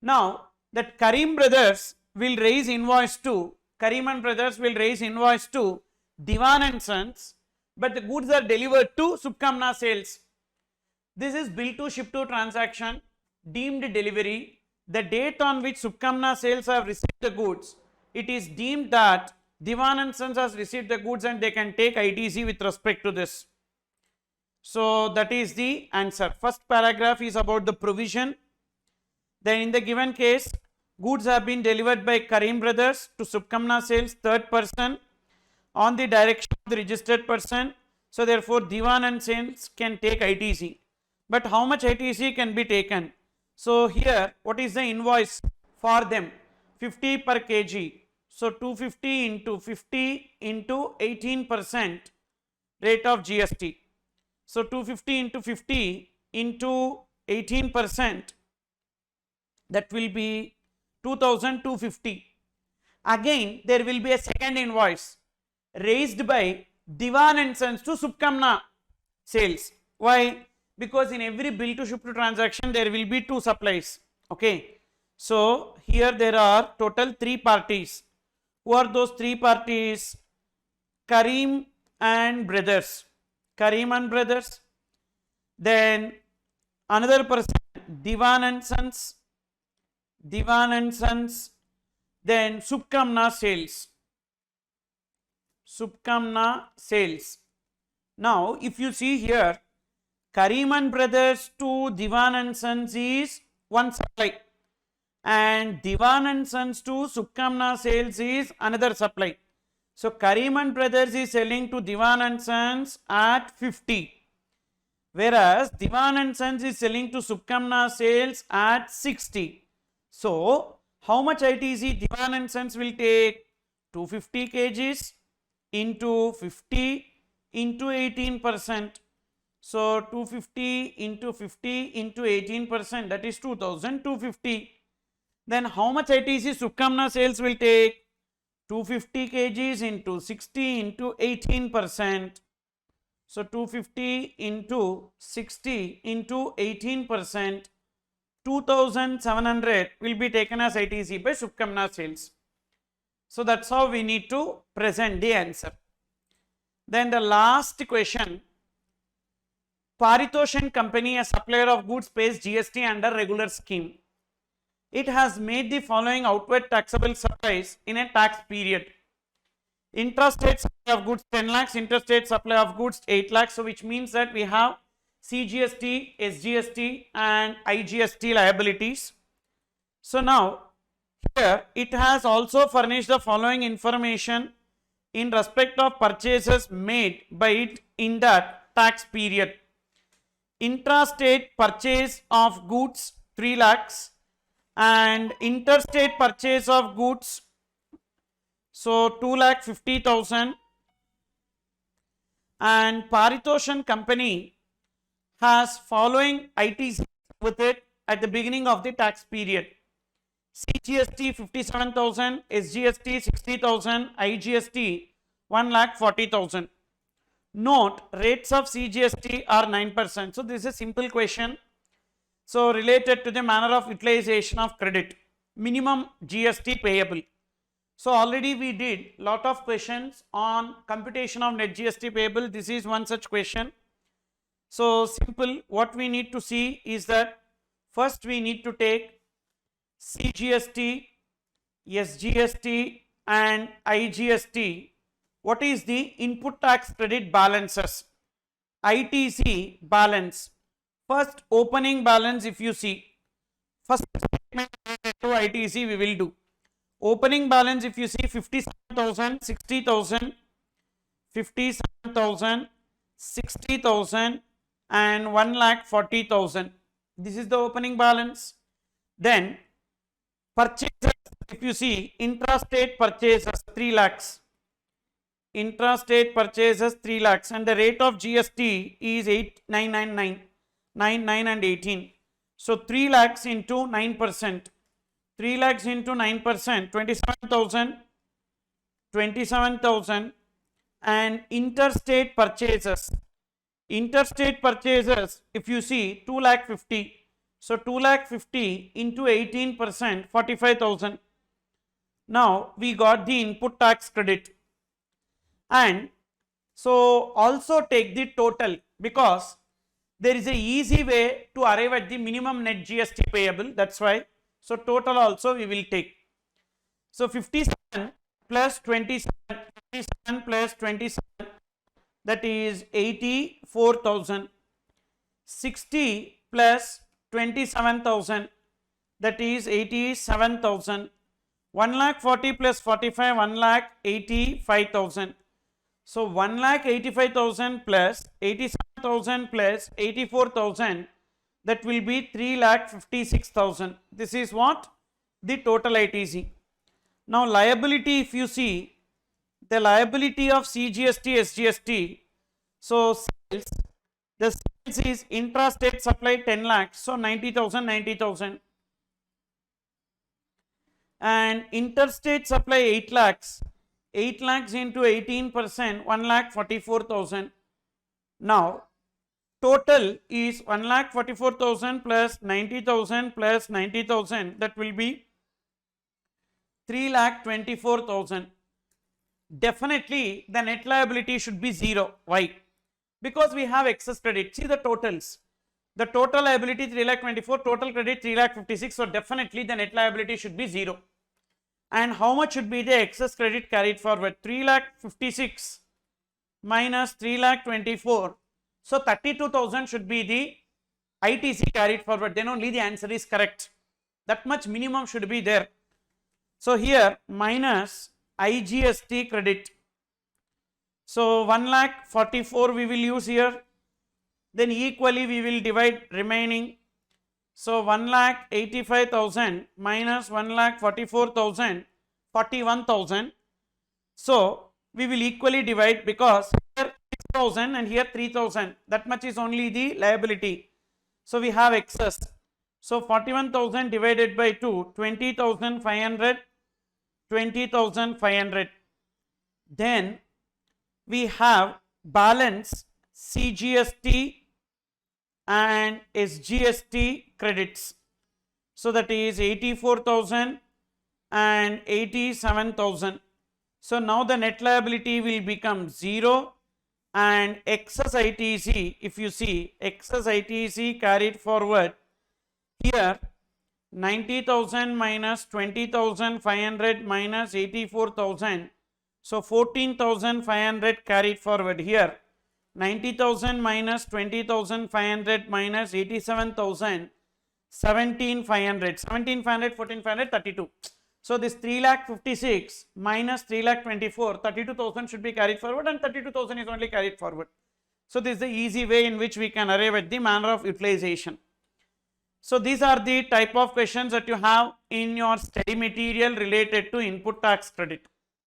Now that Karim Brothers will raise invoice to, Karim and Brothers will raise invoice to Diwan and Sons, but the goods are delivered to Subkamna Sales. This is bill to ship to transaction, deemed delivery. The date on which Subkamna Sales have received the goods, it is deemed that Diwan and Sons has received the goods and they can take ITC with respect to this. So that is the answer. First paragraph is about the provision. Then in the given case, goods have been delivered by Karim Brothers to Subkamna Sales, third person, on the direction of the registered person. So therefore Diwan and Sons can take ITC. But how much ITC can be taken? So here, what is the invoice for them? 50 per kg. So 250 into 50 into 18% rate of GST. So 250 into 50 into 18%, that will be 2,250. Again, there will be a second invoice raised by Diwan and Sons to Subkamna Sales. Why? Because in every bill to ship to transaction there will be 2 supplies. Okay. So here there are total 3 parties. Who are those 3 parties? Karim and Brothers. Karim and Brothers. Then another person, Diwan and Sons. Diwan and Sons. Then Subkamna Sales. Subkamna Sales. Now if you see here, Karim and Brothers to Diwan and Sons is 1 supply, and Diwan and Sons to Subkamna Sales is another supply. So Karim and Brothers is selling to Diwan and Sons at 50, whereas Diwan and Sons is selling to Subkamna Sales at 60. So How much ITC Divan and Sons will take? 250 kgs into 50 into 18%. So 250 into 50 into 18%, that is 2250. Then how much ITC Sukamna sales will take? 250 kgs into 60 into 18%. So 250 into 60 into 18%, 2700 will be taken as ITC by Shubkamna sales. So that's how we need to present the answer. Then the last question, Paritoshan company, a supplier of goods, pays GST under regular scheme. It has made the following outward taxable supplies in a tax period. Intrastate supply of goods 10 lakhs, interstate supply of goods 8 lakhs. So which means that we have CGST, SGST and IGST liabilities. So now here it has also furnished the following information in respect of purchases made by it in that tax period. Intrastate purchase of goods 3 lakhs and interstate purchase of goods, so 2,50,000, and Paritoshan company has following ITC with it at the beginning of the tax period. CGST 57,000, SGST 60,000, IGST 1,40,000. Note, rates of CGST are 9%. So this is a simple question. So related to the manner of utilization of credit, minimum GST payable. So already we did lot of questions on computation of net GST payable. This is one such question. So simple, what we need to see is that first we need to take CGST, SGST and IGST. What is the input tax credit balances? ITC balance. First opening balance, if you see, first statement to ITC we will do. Opening balance, if you see, 57,000, 60,000, 57,000, 60,000 and 1,40,000. This is the opening balance. Then purchases, if you see, intrastate purchases 3 lakhs. Intrastate purchases 3 lakhs and the rate of GST is 8999, 99 and 18. So 3 lakhs into 9%. 3 lakhs into 9%, 27,000, 27,000 and interstate purchases. Interstate purchases, if you see, 2,50,000. So 2,50,000 into 18%, 45,000. Now we got the input tax credit. And so also take the total, because there is a easy way to arrive at the minimum net GST payable. That's why. So total also we will take. So 57 plus 27, 57 plus 27, that is 84,000. 60 plus 27,000, that is 87,000. 1,40,000 plus 45, 1,85,000. So 1,85,000 plus 87,000 plus 84,000, that will be 3,56,000. This is what? The total ITC. Now liability, if you see, the liability of CGST, SGST, so sales, the sales is intrastate supply 10 lakhs, so 90,000, 90,000. And interstate supply 8 lakhs, 8 lakhs into 18%, 1,44,000. Now total is 1,44,000 plus 90,000 plus 90,000, that will be 3,24,000. Definitely the net liability should be 0. Why? Because we have excess credit. See the totals. The total liability 3,24,000, total credit 3,56,000. So definitely the net liability should be 0. And how much should be the excess credit carried forward? 3,56,000 minus 3,24,000. So 32,000 should be the ITC carried forward. Then only the answer is correct. That much minimum should be there. So here minus IGST credit. So 1,44,000 we will use here. Then equally we will divide remaining. So 1,85,000 minus 1,44,000, 41,000. So we will equally divide, because here 6,000 and here 3,000, that much is only the liability. So we have excess. So 41,000 divided by 2, 20,500, 20,500. Then we have balance CGST and SGST credits. So that is 84,000 and 87,000. So now the net liability will become 0, and excess ITC, if you see, excess ITC carried forward here, 90,000 minus 20,500 minus 84,000. So 14,500 carried forward here. 90,000 minus 20,500 minus 87,000, 17,500, 17,500, 14,500, 32. So this 3,56,000 minus 3,24,000, 32,000 should be carried forward, and 32,000 is only carried forward. So this is the easy way in which we can arrive at the manner of utilization. So these are the type of questions that you have in your study material related to input tax credit.